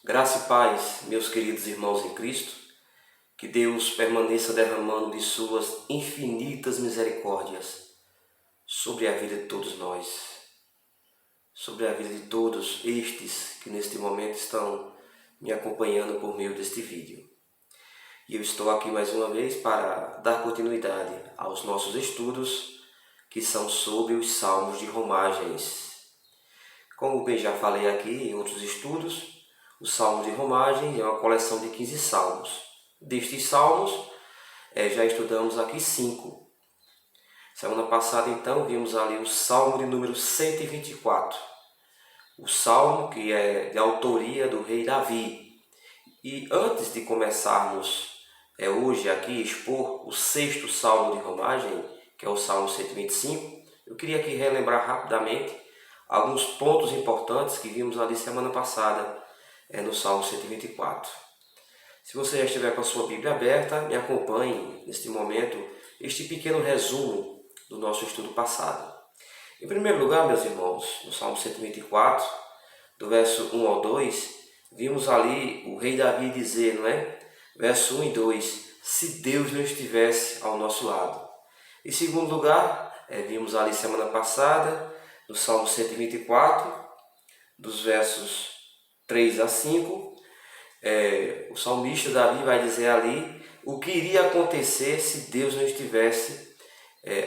Graça e paz, meus queridos irmãos em Cristo, que Deus permaneça derramando de suas infinitas misericórdias sobre a vida de todos nós, sobre a vida de todos estes que neste momento estão me acompanhando por meio deste vídeo. E eu estou aqui mais uma vez para dar continuidade aos nossos estudos, que são sobre os Salmos de Romagens. Como bem já falei aqui em outros estudos, o Salmo de Romagens é uma coleção de 15 salmos. Destes salmos, já estudamos aqui 5. Semana passada, então, vimos ali o Salmo de número 124. O Salmo que é de autoria do rei Davi. E antes de começarmos hoje aqui expor o 6º Salmo de Romagem, que é o Salmo 125, eu queria aqui relembrar rapidamente alguns pontos importantes que vimos ali semana passada, no Salmo 124. Se você já estiver com a sua Bíblia aberta, me acompanhe neste momento, este pequeno resumo do nosso estudo passado. Em primeiro lugar, meus irmãos, no Salmo 124, do verso 1 ao 2, vimos ali o rei Davi dizer, não é? Verso 1 e 2, se Deus não estivesse ao nosso lado. Em segundo lugar, vimos ali semana passada, no Salmo 124, dos versos 3 a 5, o salmista Davi vai dizer ali o que iria acontecer se Deus não estivesse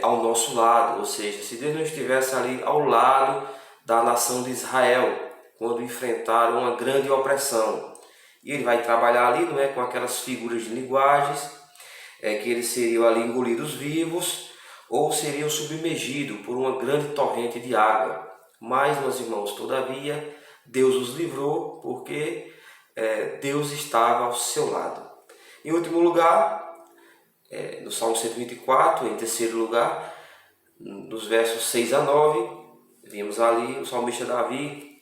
ao nosso lado, ou seja, se Deus não estivesse ali ao lado da nação de Israel, quando enfrentaram uma grande opressão. E ele vai trabalhar ali, não é, com aquelas figuras de linguagens, que eles seriam ali engolidos vivos ou seriam submergidos por uma grande torrente de água. Mas, meus irmãos, todavia, Deus os livrou porque Deus estava ao seu lado. Em último lugar, no Salmo 124, em terceiro lugar, nos versos 6 a 9, vimos ali o salmista Davi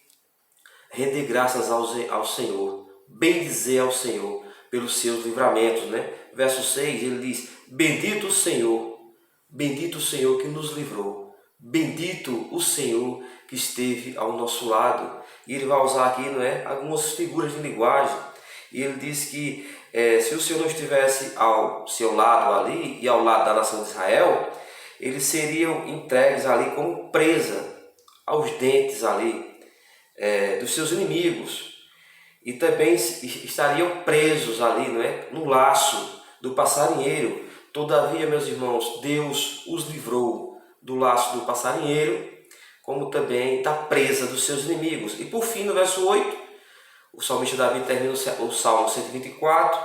render graças ao Senhor, bendizer ao Senhor pelos seus livramentos, né? Verso 6, ele diz, bendito o Senhor que nos livrou, bendito o Senhor que esteve ao nosso lado. E ele vai usar aqui, não é, algumas figuras de linguagem. E ele diz que se o Senhor não estivesse ao seu lado ali e ao lado da nação de Israel, eles seriam entregues ali como presa aos dentes ali dos seus inimigos. E também estariam presos ali, não é, no laço do passarinheiro. Todavia, meus irmãos, Deus os livrou do laço do passarinheiro, como também da presa dos seus inimigos. E por fim, no verso 8, o salmista Davi termina o Salmo 124,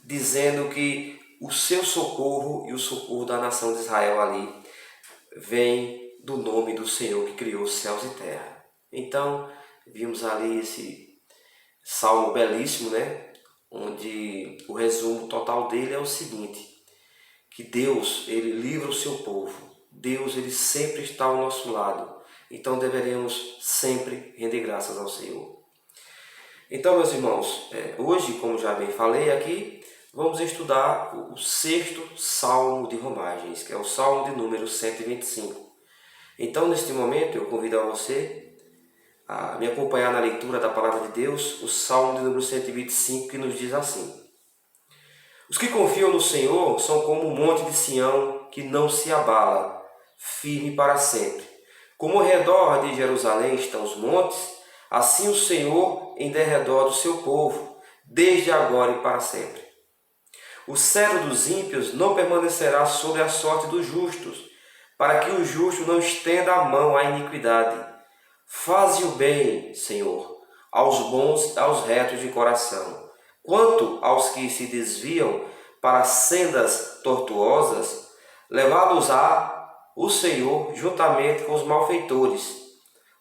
dizendo que o seu socorro e o socorro da nação de Israel ali vem do nome do Senhor que criou os céus e terra. Então, vimos ali esse salmo belíssimo, né? Onde o resumo total dele é o seguinte, que Deus, ele livra o seu povo. Deus, ele sempre está ao nosso lado. Então deveremos sempre render graças ao Senhor. Então, meus irmãos, hoje, como já bem falei aqui, vamos estudar o 6º Salmo de Romagens, que é o Salmo de número 125. Então, neste momento, eu convido a você a me acompanhar na leitura da Palavra de Deus, o Salmo de número 125, que nos diz assim, os que confiam no Senhor são como o monte de Sião, que não se abala, firme para sempre. Como ao redor de Jerusalém estão os montes, assim o Senhor em derredor do seu povo, desde agora e para sempre. O cetro dos ímpios não permanecerá sobre a sorte dos justos, para que o justo não estenda a mão à iniquidade. Faze o bem, Senhor, aos bons e aos retos de coração. Quanto aos que se desviam para sendas tortuosas, levá-los-á o Senhor juntamente com os malfeitores.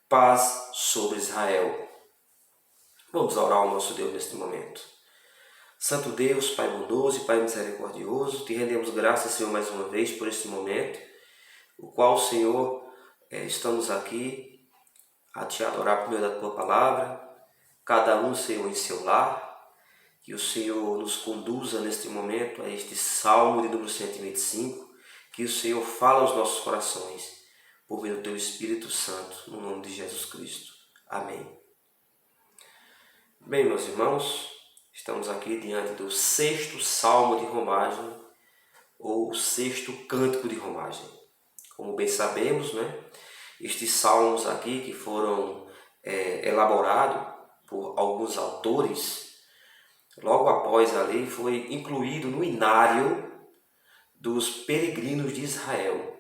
Paz sobre Israel. Vamos orar ao nosso Deus neste momento. Santo Deus, Pai bondoso e Pai misericordioso, te rendemos graças, Senhor, mais uma vez por este momento, o qual, Senhor, estamos aqui a te adorar por meio da tua palavra, cada um, Senhor, em seu lar, que o Senhor nos conduza neste momento a este Salmo de número 125, que o Senhor fala aos nossos corações, por meio do teu Espírito Santo, no nome de Jesus Cristo. Amém. Bem, meus irmãos, estamos aqui diante do sexto salmo de romagem, ou sexto cântico de romagem. Como bem sabemos, né, estes salmos aqui que foram elaborados por alguns autores, logo após ali foi incluído no inário dos peregrinos de Israel,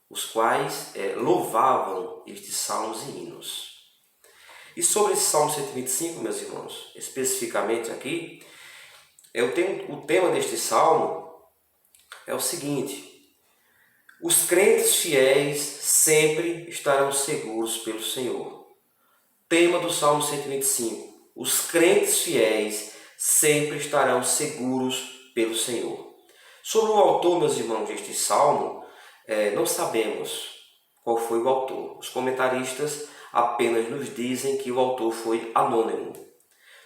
os quais louvavam estes salmos e hinos. E sobre esse Salmo 125, meus irmãos, especificamente aqui, o tema deste salmo é o seguinte: os crentes fiéis sempre estarão seguros pelo Senhor. Tema do Salmo 125: os crentes fiéis sempre estarão seguros pelo Senhor. Sobre o autor, meus irmãos, deste salmo, não sabemos qual foi o autor. Os comentaristas apenas nos dizem que o autor foi anônimo.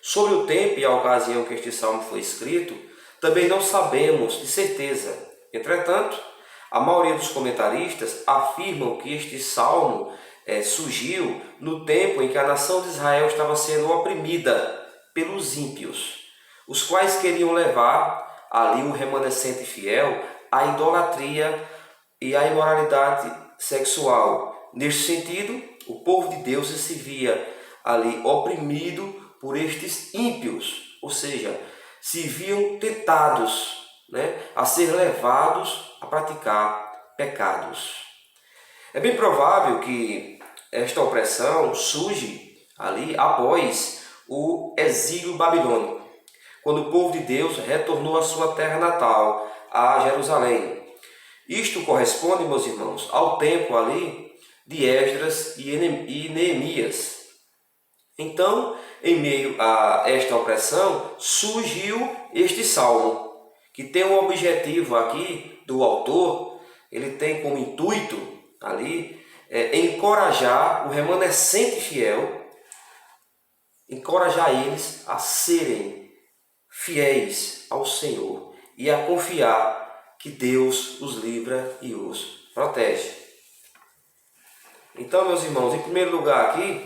Sobre o tempo e a ocasião que este salmo foi escrito, também não sabemos de certeza. Entretanto, a maioria dos comentaristas afirmam que este salmo surgiu no tempo em que a nação de Israel estava sendo oprimida pelos ímpios, os quais queriam levar ali o remanescente fiel à idolatria e à imoralidade sexual. Neste sentido, o povo de Deus se via ali oprimido por estes ímpios, ou seja, se viam tentados, a ser levados a praticar pecados. É bem provável que esta opressão surge ali após o exílio babilônico, quando o povo de Deus retornou à sua terra natal, a Jerusalém. Isto corresponde, meus irmãos, ao tempo ali de Esdras e Neemias. Então, em meio a esta opressão, surgiu este salmo, que tem um objetivo aqui do autor, ele tem como intuito ali encorajar o remanescente fiel, encorajar eles a serem fiéis ao Senhor e a confiar que Deus os livra e os protege. Então, meus irmãos, em primeiro lugar aqui,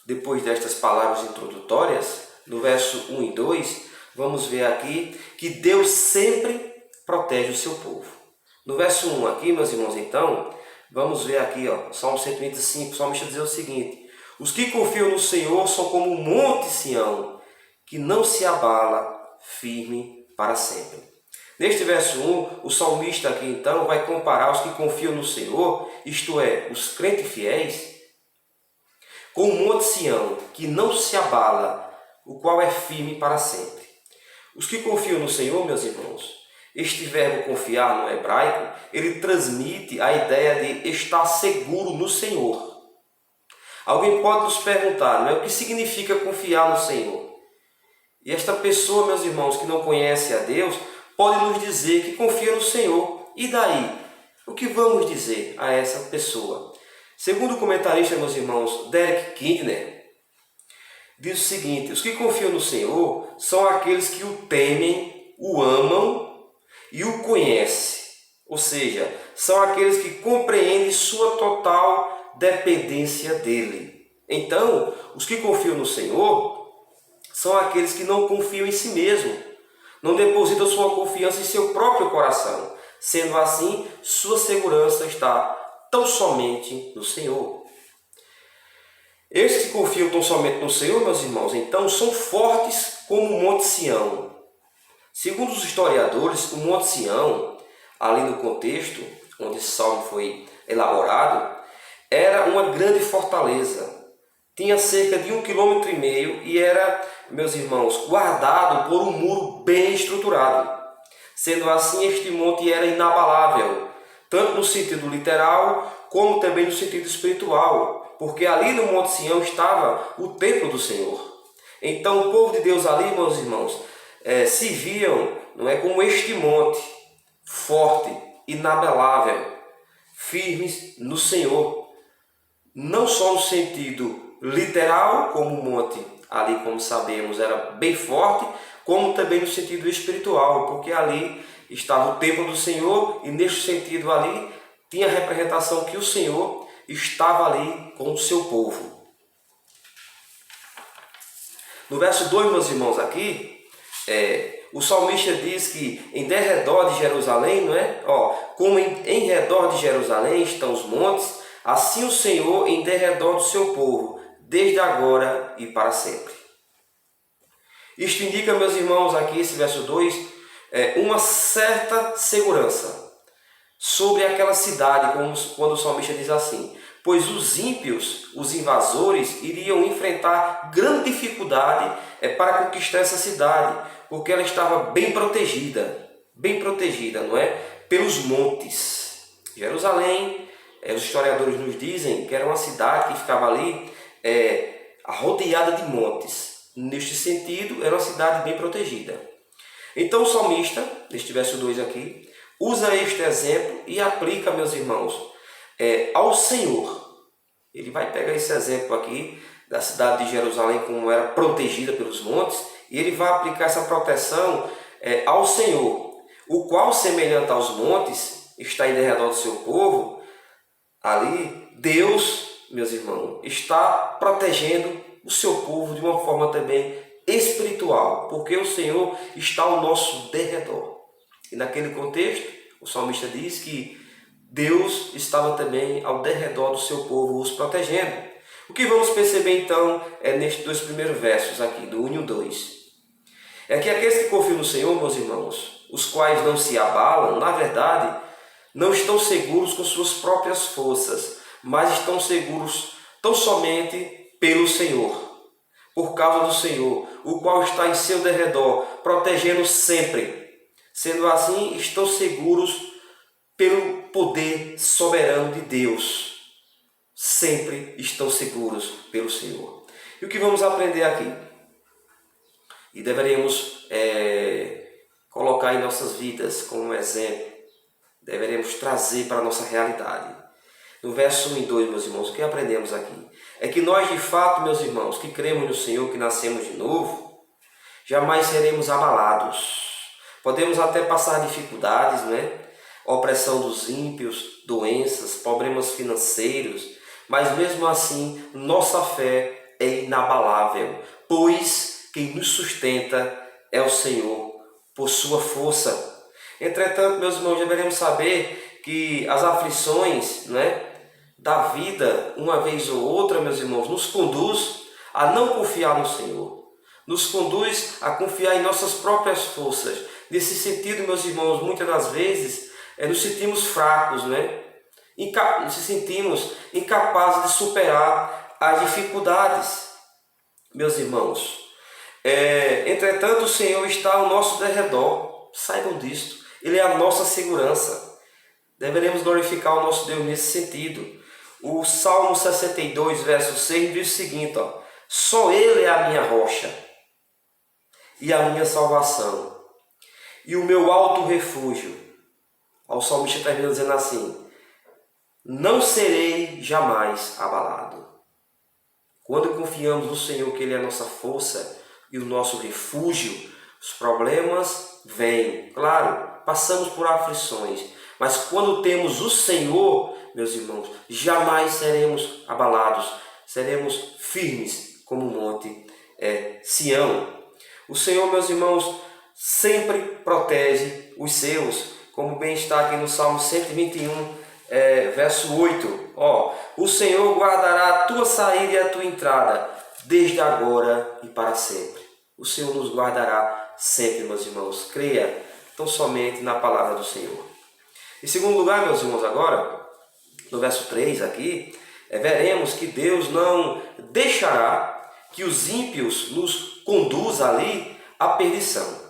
depois destas palavras introdutórias, no verso 1 e 2, vamos ver aqui que Deus sempre protege o seu povo. No verso 1 aqui, meus irmãos, então, vamos ver aqui, Salmo 125, o salmista diz o seguinte: os que confiam no Senhor são como o monte Sião, que não se abala, firme para sempre. Neste verso 1, o salmista aqui então vai comparar os que confiam no Senhor, isto é, os crentes fiéis, com o monte Sião, que não se abala, o qual é firme para sempre. Os que confiam no Senhor, meus irmãos, este verbo confiar no hebraico, ele transmite a ideia de estar seguro no Senhor. Alguém pode nos perguntar, o que significa confiar no Senhor? E esta pessoa, meus irmãos, que não conhece a Deus, pode nos dizer que confia no Senhor. E daí? O que vamos dizer a essa pessoa? Segundo o comentarista, meus irmãos, Derek Kidner, diz o seguinte: os que confiam no Senhor são aqueles que o temem, o amam e o conhecem. Ou seja, são aqueles que compreendem sua total dependência dele. Então, os que confiam no Senhor são aqueles que não confiam em si mesmo, não depositam sua confiança em seu próprio coração. Sendo assim, sua segurança está tão somente no Senhor. Estes que confiam tão somente no Senhor, meus irmãos, então são fortes como o Monte Sião. Segundo os historiadores, o Monte Sião, ali no contexto onde esse salmo foi elaborado, era uma grande fortaleza. Tinha cerca de 1,5 km e era, meus irmãos, guardado por um muro bem estruturado. Sendo assim, este monte era inabalável, tanto no sentido literal, como também no sentido espiritual, porque ali no Monte Sião estava o templo do Senhor. Então o povo de Deus ali, meus irmãos, se viam como este monte, forte, inabalável, firmes no Senhor. Não só no sentido literal, como o monte ali, como sabemos, era bem forte, como também no sentido espiritual, porque ali estava o templo do Senhor e neste sentido ali tinha a representação que o Senhor estava ali com o seu povo. No verso 2, meus irmãos, aqui, o salmista diz que em derredor de Jerusalém, não é? Como em redor de Jerusalém estão os montes, assim o Senhor em derredor do seu povo, desde agora e para sempre. Isto indica, meus irmãos, aqui esse verso 2, uma certa segurança sobre aquela cidade, quando o salmista diz assim: pois os ímpios, os invasores, iriam enfrentar grande dificuldade para conquistar essa cidade, porque ela estava bem protegida, não é? Pelos montes. Jerusalém, os historiadores nos dizem que era uma cidade que ficava ali rodeada de montes. Neste sentido, era uma cidade bem protegida. Então o salmista, neste verso 2 aqui, usa este exemplo e aplica, meus irmãos, ao Senhor. Ele vai pegar esse exemplo aqui da cidade de Jerusalém, como era protegida pelos montes, e ele vai aplicar essa proteção ao Senhor, o qual, semelhante aos montes, está em derredor do seu povo. Ali, Deus, meus irmãos, está protegendo o seu povo de uma forma também espiritual, porque o Senhor está ao nosso derredor. E naquele contexto, o salmista diz que Deus estava também ao derredor do seu povo, os protegendo. O que vamos perceber então nestes dois primeiros versos aqui, do 1 e o 2. É que aqueles que confiam no Senhor, meus irmãos, os quais não se abalam, na verdade, não estão seguros com suas próprias forças, mas estão seguros tão somente pelo Senhor, por causa do Senhor, o qual está em seu derredor, protegendo sempre. Sendo assim, estão seguros pelo poder soberano de Deus. Sempre estão seguros pelo Senhor. E o que vamos aprender aqui? E deveríamos colocar em nossas vidas como um exemplo, deveremos trazer para a nossa realidade. No verso 1 e 2, meus irmãos, o que aprendemos aqui? É que nós, de fato, meus irmãos, que cremos no Senhor, que nascemos de novo, jamais seremos abalados. Podemos até passar dificuldades, né? Opressão dos ímpios, doenças, problemas financeiros, mas mesmo assim, nossa fé é inabalável, pois quem nos sustenta é o Senhor, por sua força. Entretanto, meus irmãos, deveremos saber que as aflições, né, da vida, uma vez ou outra, meus irmãos, nos conduz a não confiar no Senhor, nos conduz a confiar em nossas próprias forças. Nesse sentido, meus irmãos, muitas das vezes nos sentimos fracos, né? Nos sentimos incapazes de superar as dificuldades, meus irmãos. Entretanto, o Senhor está ao nosso derredor, saibam disto, Ele é a nossa segurança. Deveremos glorificar o nosso Deus nesse sentido. O Salmo 62, verso 6 diz o seguinte: só Ele é a minha rocha e a minha salvação e o meu alto refúgio. O salmista termina dizendo assim: não serei jamais abalado. Quando confiamos no Senhor, que Ele é a nossa força e o nosso refúgio, os problemas vêm. Claro, passamos por aflições, mas quando temos o Senhor, meus irmãos, jamais seremos abalados, seremos firmes como o monte Sião. O Senhor, meus irmãos, sempre protege os seus, como bem está aqui no Salmo 121, verso 8. O Senhor guardará a tua saída e a tua entrada, desde agora e para sempre. O Senhor nos guardará sempre, meus irmãos. Creia tão somente na palavra do Senhor. Em segundo lugar, meus irmãos, agora, no verso 3 aqui, veremos que Deus não deixará que os ímpios nos conduzam ali à perdição.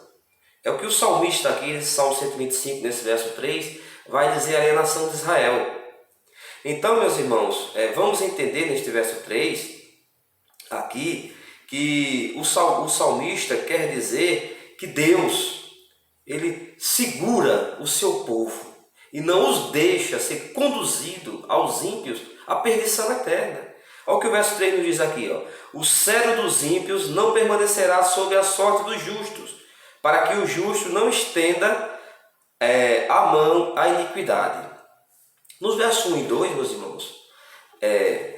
É o que o salmista aqui, nesse Salmo 125, nesse verso 3, vai dizer à nação de Israel. Então, meus irmãos, vamos entender neste verso 3 aqui que o salmista quer dizer que Deus, Ele segura o seu povo e não os deixa ser conduzido aos ímpios à perdição eterna. Olha o que o verso 3 nos diz aqui: o cetro dos ímpios não permanecerá sob a sorte dos justos, para que o justo não estenda a mão à iniquidade. Nos versos 1 e 2, meus irmãos,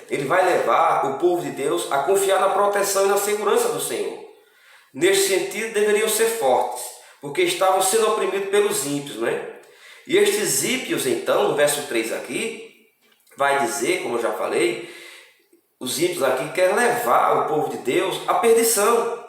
ele vai levar o povo de Deus a confiar na proteção e na segurança do Senhor. neste sentido, deveriam ser fortes, porque estavam sendo oprimidos pelos ímpios, né? E estes ímpios, então, no verso 3 aqui, vai dizer, como eu já falei, os ímpios aqui querem levar o povo de Deus à perdição.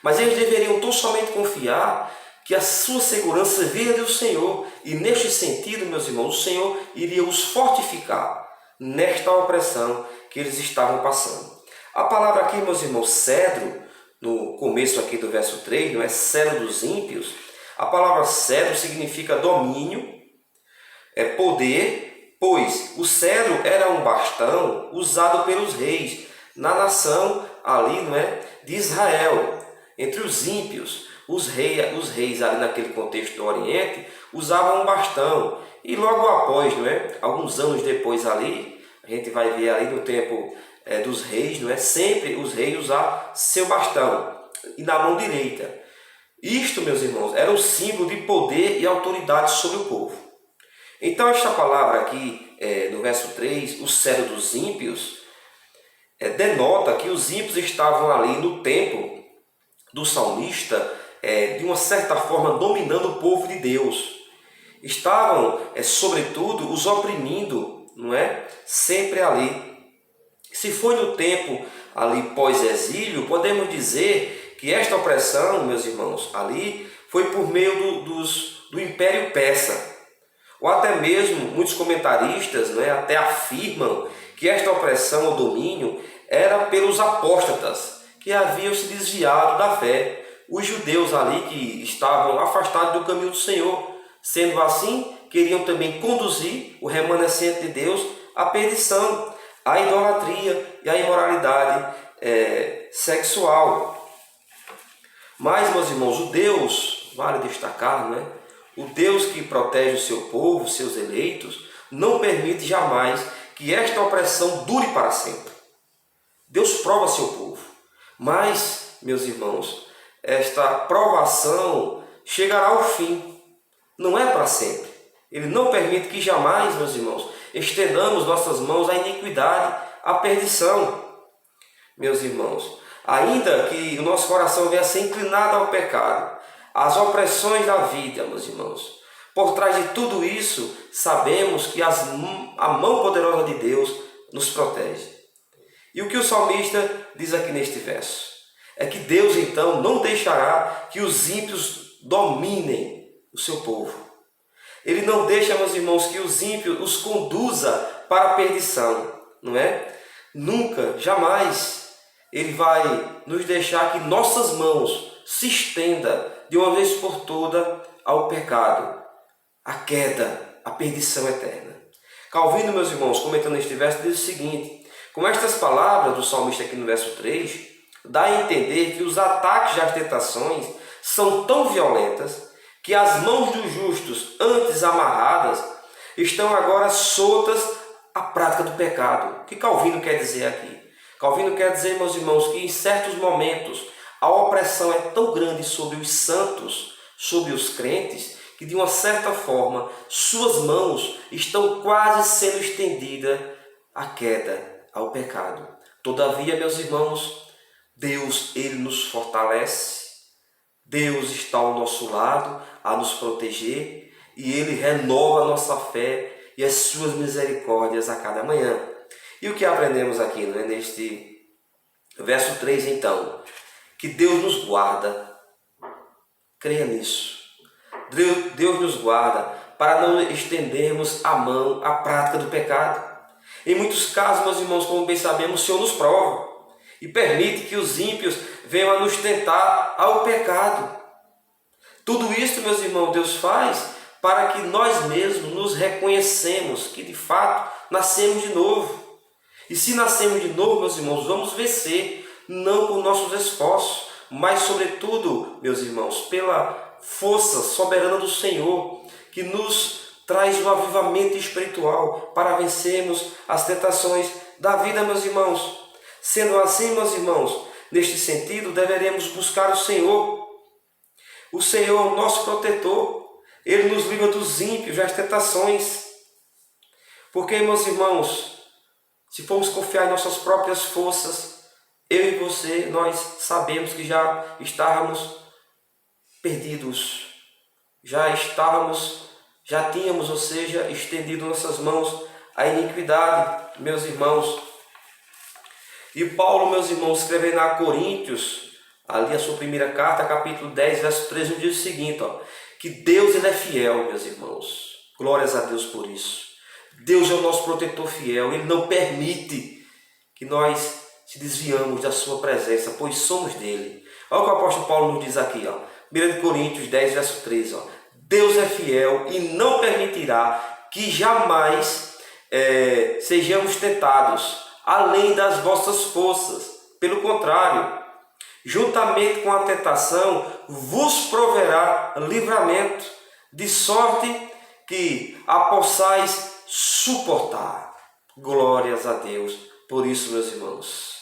Mas eles deveriam tão somente confiar que a sua segurança vinha do Senhor. E neste sentido, meus irmãos, o Senhor iria os fortificar nesta opressão que eles estavam passando. A palavra aqui, meus irmãos, cedro, no começo aqui do verso 3, não é cedro dos ímpios. A palavra cedro significa domínio, poder, pois o cedro era um bastão usado pelos reis na nação ali, não é, de Israel. Entre os ímpios, os reis ali naquele contexto do Oriente usavam um bastão. E logo após, não é, alguns anos depois ali, a gente vai ver ali no tempo dos reis, não é, sempre os reis usavam seu bastão e na mão direita. Isto, meus irmãos, era o símbolo de poder e autoridade sobre o povo. Então, esta palavra aqui, no verso 3, o cedro dos ímpios, denota que os ímpios estavam ali no tempo do salmista, de uma certa forma, dominando o povo de Deus. Estavam, sobretudo, os oprimindo, não é? Sempre ali. Se foi no tempo ali pós-exílio, podemos dizer que esta opressão, meus irmãos, ali foi por meio do Império Persa. Ou até mesmo muitos comentaristas, né, até afirmam que esta opressão ou domínio era pelos apóstatas que haviam se desviado da fé, os judeus ali que estavam afastados do caminho do Senhor. Sendo assim, queriam também conduzir o remanescente de Deus à perdição, à idolatria e à imoralidade sexual. Mas, meus irmãos, o Deus, vale destacar, né? O Deus que protege o seu povo, seus eleitos, não permite jamais que esta opressão dure para sempre. Deus prova seu povo. Mas, meus irmãos, esta provação chegará ao fim. Não é para sempre. Ele não permite que jamais, meus irmãos, estendamos nossas mãos à iniquidade, à perdição. Meus irmãos, ainda que o nosso coração venha a ser inclinado ao pecado, as opressões da vida, meus irmãos, por trás de tudo isso, sabemos que a mão poderosa de Deus nos protege. E o que o salmista diz aqui neste verso? É que Deus, então, não deixará que os ímpios dominem o seu povo. Ele não deixa, meus irmãos, que os ímpios os conduza para a perdição, não é? Nunca, jamais, Ele vai nos deixar que nossas mãos se estenda de uma vez por toda ao pecado, à queda, à perdição eterna. Calvino, meus irmãos, comentando este verso, diz o seguinte: com estas palavras do salmista aqui no verso 3, dá a entender que os ataques das tentações são tão violentas que as mãos dos justos, antes amarradas, estão agora soltas à prática do pecado. O que Calvino quer dizer aqui? Calvino quer dizer, meus irmãos, que em certos momentos a opressão é tão grande sobre os santos, sobre os crentes, que de uma certa forma suas mãos estão quase sendo estendidas à queda, ao pecado. Todavia, meus irmãos, Deus, Ele nos fortalece, Deus está ao nosso lado a nos proteger e Ele renova a nossa fé e as suas misericórdias a cada manhã. E o que aprendemos aqui, não é? Neste verso 3, então? Que Deus nos guarda, creia nisso. Deus nos guarda para não estendermos a mão à prática do pecado. Em muitos casos, meus irmãos, como bem sabemos, o Senhor nos prova e permite que os ímpios venham a nos tentar ao pecado. Tudo isso, meus irmãos, Deus faz para que nós mesmos nos reconhecemos que de fato nascemos de novo. E se nascemos de novo, meus irmãos, vamos vencer, não por nossos esforços, mas sobretudo, meus irmãos, pela força soberana do Senhor, que nos traz um avivamento espiritual para vencermos as tentações da vida, meus irmãos. Sendo assim, meus irmãos, neste sentido, deveremos buscar o Senhor. O Senhor é o nosso protetor. Ele nos livra dos ímpios, das tentações. Porque, meus irmãos, se formos confiar em nossas próprias forças, Eu e você, nós sabemos que já estávamos perdidos, já tínhamos, ou seja, estendido nossas mãos à iniquidade, meus irmãos. E Paulo, meus irmãos, escrevendo a Coríntios, ali a sua primeira carta, capítulo 10, verso 13, diz o seguinte, que Deus ele é fiel, meus irmãos. Glórias a Deus por isso. Deus é o nosso protetor fiel, Ele não permite que nós se desviamos da sua presença, pois somos dele. Olha o que o apóstolo Paulo nos diz aqui, 1 Coríntios 10, verso 13, Deus é fiel e não permitirá que jamais sejamos tentados além das vossas forças. Pelo contrário, juntamente com a tentação, vos proverá livramento, de sorte que a possais suportar. Glórias a Deus por isso, meus irmãos.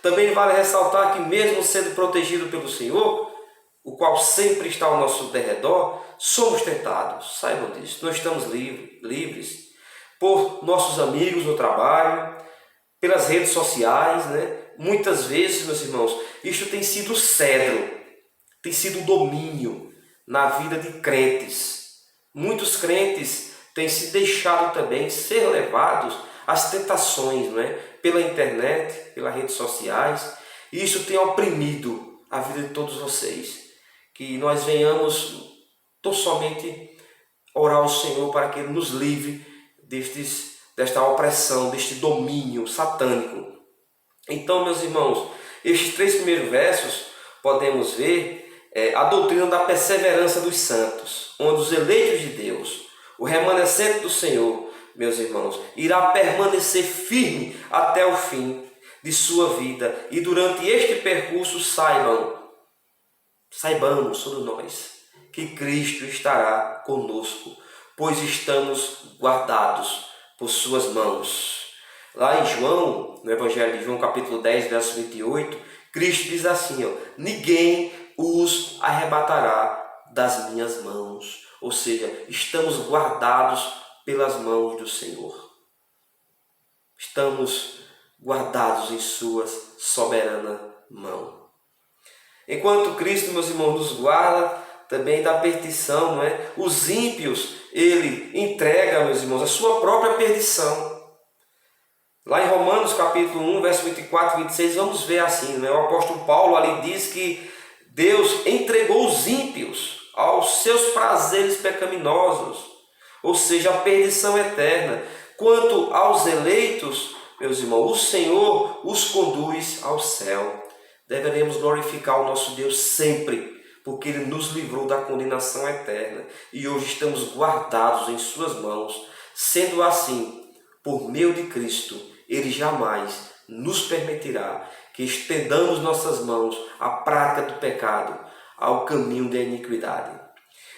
Também vale ressaltar que mesmo sendo protegido pelo Senhor, o qual sempre está ao nosso derredor, somos tentados. Saibam disso, nós estamos livres por nossos amigos no trabalho, pelas redes sociais, Muitas vezes, meus irmãos, isto tem sido cedro, tem sido domínio na vida de crentes. Muitos crentes têm se deixado também ser levados às tentações, Pela internet, pelas redes sociais. E isso tem oprimido a vida de todos vocês. Que nós venhamos tão somente orar ao Senhor para que Ele nos livre desta opressão, deste domínio satânico. Então, meus irmãos, estes 3 primeiros versos podemos ver a doutrina da perseverança dos santos, onde os eleitos de Deus, o remanescente do Senhor, meus irmãos, irá permanecer firme até o fim de sua vida. E durante este percurso saibamos sobre nós que Cristo estará conosco, pois estamos guardados por suas mãos. Lá em João, no Evangelho de João, capítulo 10, verso 28, Cristo diz assim, ninguém os arrebatará das minhas mãos. Ou seja, estamos guardados pelas mãos do Senhor. Estamos guardados em sua soberana mão. Enquanto Cristo, meus irmãos, nos guarda também da perdição, Os ímpios, Ele entrega, meus irmãos, a sua própria perdição. Lá em Romanos capítulo 1, verso 24 e 26, vamos ver assim, O apóstolo Paulo ali diz que Deus entregou os ímpios aos seus prazeres pecaminosos, ou seja, a perdição eterna. Quanto aos eleitos, meus irmãos, o Senhor os conduz ao céu. Deveremos glorificar o nosso Deus sempre, porque Ele nos livrou da condenação eterna e hoje estamos guardados em suas mãos. Sendo assim, por meio de Cristo, Ele jamais nos permitirá que estendamos nossas mãos à prática do pecado, ao caminho da iniquidade.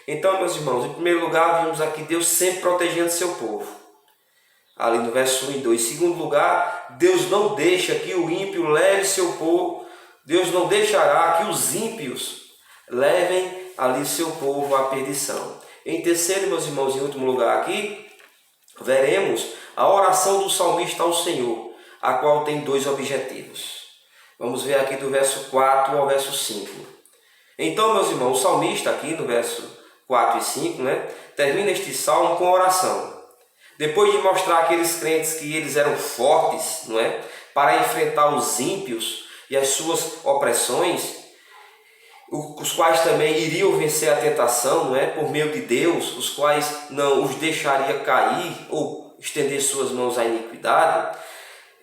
Então, meus irmãos, em primeiro lugar, vimos aqui Deus sempre protegendo seu povo. Ali no verso 1 e 2. Em segundo lugar, Deus não deixa que o ímpio leve seu povo. Deus não deixará que os ímpios levem ali seu povo à perdição. Em terceiro, meus irmãos, em último lugar aqui, veremos a oração do salmista ao Senhor, a qual tem 2 objetivos. Vamos ver aqui do verso 4 ao verso 5. Então, meus irmãos, o salmista aqui no verso 4 e 5, termina este salmo com oração. Depois de mostrar àqueles crentes que eles eram fortes, para enfrentar os ímpios e as suas opressões, os quais também iriam vencer a tentação, por meio de Deus, os quais não os deixaria cair ou estender suas mãos à iniquidade.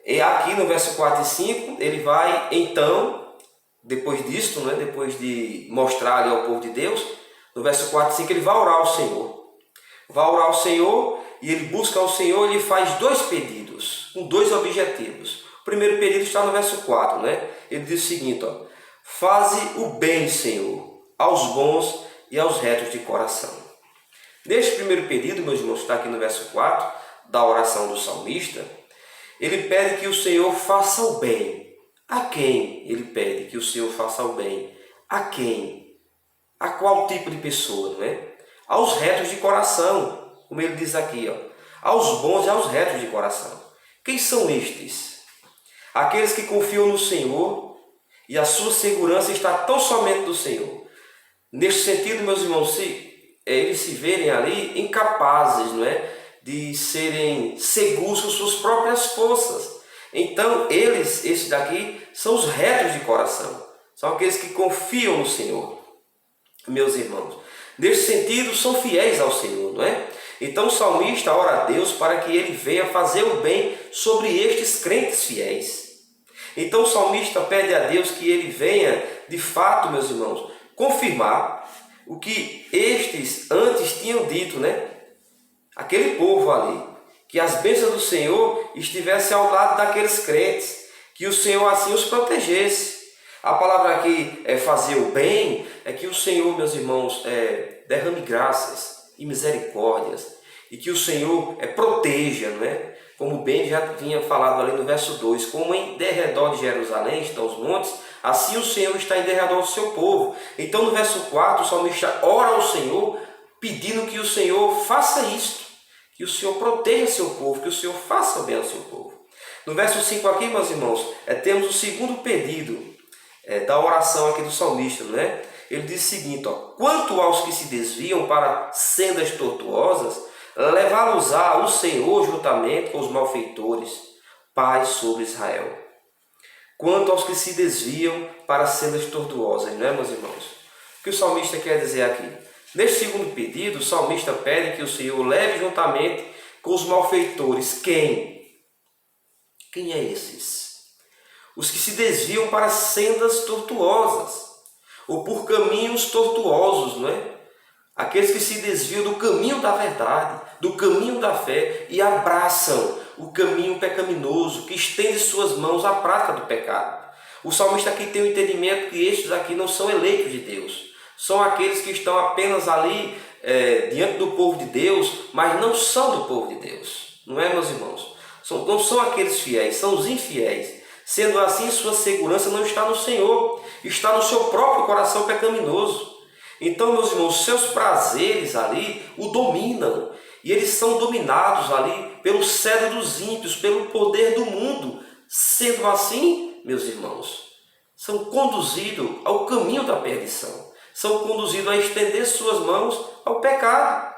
E aqui no verso 4 e 5, ele vai então, depois disto, depois de mostrar ali ao povo de Deus, no verso 4 e 5, ele vai orar ao Senhor. Vai orar ao Senhor e ele busca ao Senhor, ele faz 2 pedidos, com 2 objetivos. O primeiro pedido está no verso 4, Ele diz o seguinte, faze o bem, Senhor, aos bons e aos retos de coração. Neste primeiro pedido, meus irmãos, está aqui no verso 4, da oração do salmista, ele pede que o Senhor faça o bem. A quem ele pede que o Senhor faça o bem? A quem? A qual tipo de pessoa, Aos retos de coração, como ele diz aqui, aos bons e aos retos de coração. Quem são estes? Aqueles que confiam no Senhor e a sua segurança está tão somente do Senhor. Neste sentido, meus irmãos, eles se verem ali incapazes, não é, de serem seguros com suas próprias forças. Então, esses daqui, são os retos de coração. São aqueles que confiam no Senhor, meus irmãos. Nesse sentido, são fiéis ao Senhor, não é? Então, o salmista ora a Deus para que ele venha fazer o bem sobre estes crentes fiéis. Então, o salmista pede a Deus que ele venha, de fato, meus irmãos, confirmar o que estes antes tinham dito, né? Aquele povo ali, que as bênçãos do Senhor estivessem ao lado daqueles crentes, que o Senhor assim os protegesse. A palavra aqui é fazer o bem, é que o Senhor, meus irmãos, derrame graças e misericórdias, e que o Senhor proteja, não é? Como bem já tinha falado ali no verso 2, como em derredor de Jerusalém estão os montes, assim o Senhor está em derredor do seu povo. Então no verso 4, o salmista ora ao Senhor, pedindo que o Senhor faça isto, que o Senhor proteja seu povo, que o Senhor faça bem ao seu povo. No verso 5 aqui, meus irmãos, temos o segundo pedido da oração aqui do salmista, né? Ele diz o seguinte, ó: quanto aos que se desviam para sendas tortuosas, levá-los-á o Senhor juntamente com os malfeitores, paz sobre Israel. Quanto aos que se desviam para sendas tortuosas, né, meus irmãos? O que o salmista quer dizer aqui? Neste segundo pedido, o salmista pede que o Senhor leve juntamente com os malfeitores. Quem? Quem é esses? Os que se desviam para sendas tortuosas, ou por caminhos tortuosos, não é? Aqueles que se desviam do caminho da verdade, do caminho da fé e abraçam o caminho pecaminoso, que estende suas mãos à prática do pecado. O salmista aqui tem o entendimento que estes aqui não são eleitos de Deus, são aqueles que estão apenas ali diante do povo de Deus, mas não são do povo de Deus, não é, meus irmãos? Não são aqueles fiéis, são os infiéis. Sendo assim, sua segurança não está no Senhor, está no seu próprio coração pecaminoso. Então, meus irmãos, seus prazeres ali o dominam, e eles são dominados ali pelo cetro dos ímpios, pelo poder do mundo. Sendo assim, meus irmãos, são conduzidos ao caminho da perdição, são conduzidos a estender suas mãos ao pecado.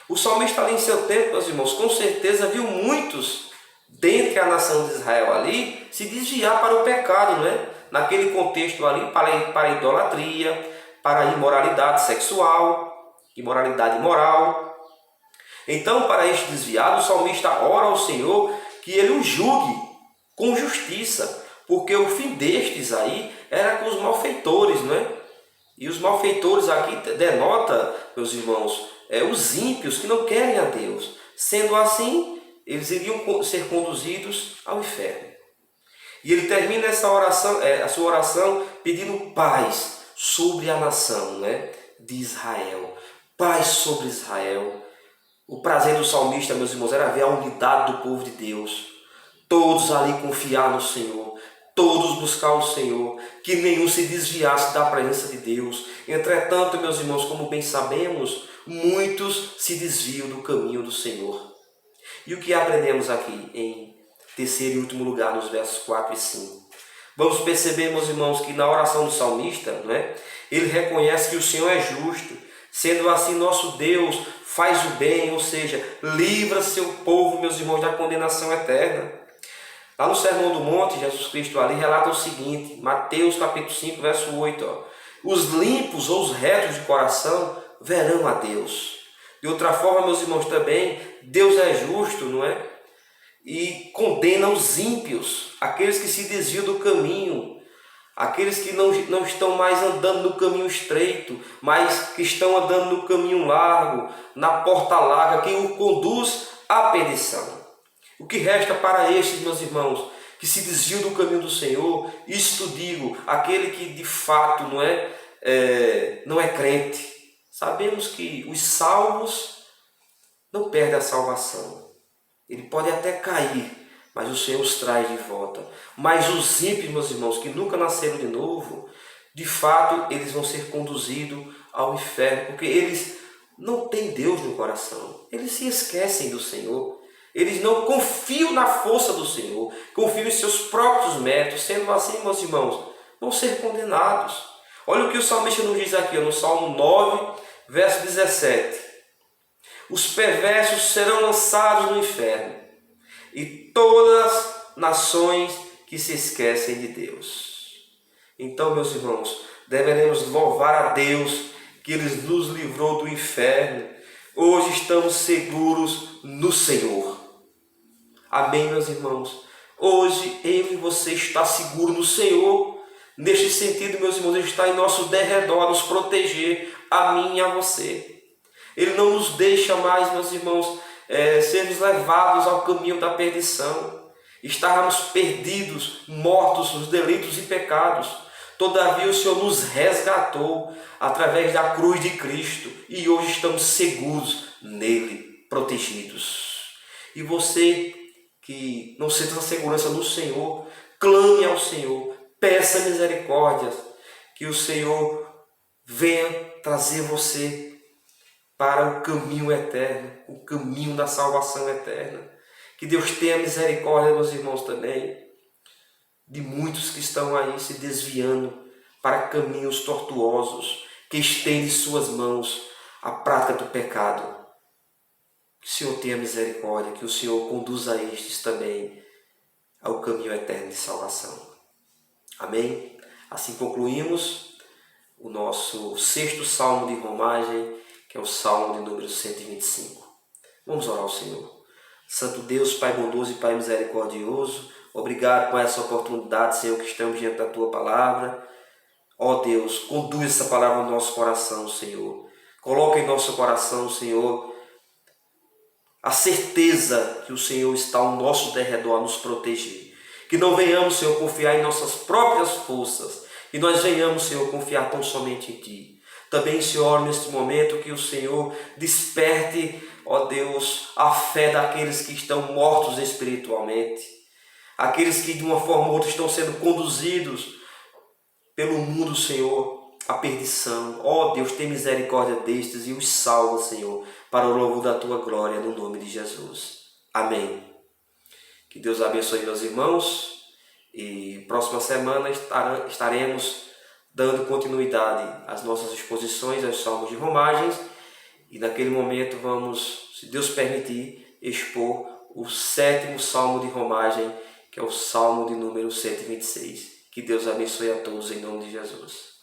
O salmista ali em seu tempo, meus irmãos, com certeza viu muitos dentre a nação de Israel ali se desviar para o pecado, não é? Naquele contexto ali, para a idolatria, para a imoralidade sexual, imoralidade moral. Então, para este desviado, o salmista ora ao Senhor que ele o julgue com justiça, porque o fim destes aí era com os malfeitores, não é? E os malfeitores aqui denota, meus irmãos, os ímpios que não querem a Deus. Sendo assim, eles iriam ser conduzidos ao inferno. E ele termina essa oração, a sua oração pedindo paz sobre a nação, né, de Israel. Paz sobre Israel. O prazer do salmista, meus irmãos, era ver a unidade do povo de Deus. Todos ali confiar no Senhor. Todos buscar o Senhor. Que nenhum se desviasse da presença de Deus. Entretanto, meus irmãos, como bem sabemos, muitos se desviam do caminho do Senhor. E o que aprendemos aqui em terceiro e último lugar, nos versos 4 e 5? Vamos perceber, meus irmãos, que na oração do salmista, né, ele reconhece que o Senhor é justo. Sendo assim, nosso Deus faz o bem, ou seja, livra seu povo, meus irmãos, da condenação eterna. Lá no Sermão do Monte, Jesus Cristo ali relata o seguinte, Mateus capítulo 5, verso 8. Ó, os limpos ou os retos de coração verão a Deus. De outra forma, meus irmãos, também, Deus é justo, não é? E condena os ímpios, aqueles que se desviam do caminho, aqueles que não estão mais andando no caminho estreito, mas que estão andando no caminho largo, na porta larga, que o conduz à perdição. O que resta para estes, meus irmãos, que se desviam do caminho do Senhor, isto digo, aquele que de fato não é crente. Sabemos que os salvos não perdem a salvação. Ele pode até cair, mas o Senhor os traz de volta. Mas os ímpios, meus irmãos, que nunca nasceram de novo, de fato, eles vão ser conduzidos ao inferno, porque eles não têm Deus no coração. Eles se esquecem do Senhor. Eles não confiam na força do Senhor, confiam em seus próprios métodos. Sendo assim, meus irmãos, vão ser condenados. Olha o que o salmista nos diz aqui, no Salmo 9, verso 17. Os perversos serão lançados no inferno, e todas as nações que se esquecem de Deus. Então, meus irmãos, deveremos louvar a Deus que Ele nos livrou do inferno. Hoje estamos seguros no Senhor. Amém, meus irmãos? Hoje eu e você está seguro no Senhor. Neste sentido, meus irmãos, Ele está em nosso derredor a nos proteger, a mim e a você. Ele não nos deixa mais, meus irmãos, sermos levados ao caminho da perdição. Estávamos perdidos, mortos nos delitos e pecados. Todavia o Senhor nos resgatou através da cruz de Cristo e hoje estamos seguros nele, protegidos. E você que não sente essa segurança no Senhor, clame ao Senhor, peça misericórdia, que o Senhor venha trazer você para o caminho eterno, o caminho da salvação eterna. Que Deus tenha misericórdia, meus irmãos, também, de muitos que estão aí se desviando para caminhos tortuosos, que estendem suas mãos à prática do pecado. Que o Senhor tenha misericórdia, que o Senhor conduza estes também ao caminho eterno de salvação. Amém? Assim concluímos o nosso 6º Salmo de romagem, que é o Salmo de número 125. Vamos orar ao Senhor. Santo Deus, Pai bondoso e Pai misericordioso, obrigado por essa oportunidade, Senhor, que estamos diante da Tua Palavra. Ó Deus, conduz essa palavra no nosso coração, Senhor. Coloca em nosso coração, Senhor, a certeza que o Senhor está ao nosso derredor a nos proteger. Que não venhamos, Senhor, confiar em nossas próprias forças. Que nós venhamos, Senhor, confiar tão somente em Ti. Também, Senhor, neste momento que o Senhor desperte, ó Deus, a fé daqueles que estão mortos espiritualmente. Aqueles que de uma forma ou outra estão sendo conduzidos pelo mundo, Senhor, à perdição. Ó Deus, tem misericórdia destes e os salva, Senhor, para o louvor da Tua glória, no nome de Jesus. Amém. Que Deus abençoe meus irmãos e próxima semana estaremos dando continuidade às nossas exposições, aos salmos de romagens, e naquele momento vamos, se Deus permitir, expor o 7º salmo de romagem, que é o salmo de número 126. Que Deus abençoe a todos em nome de Jesus.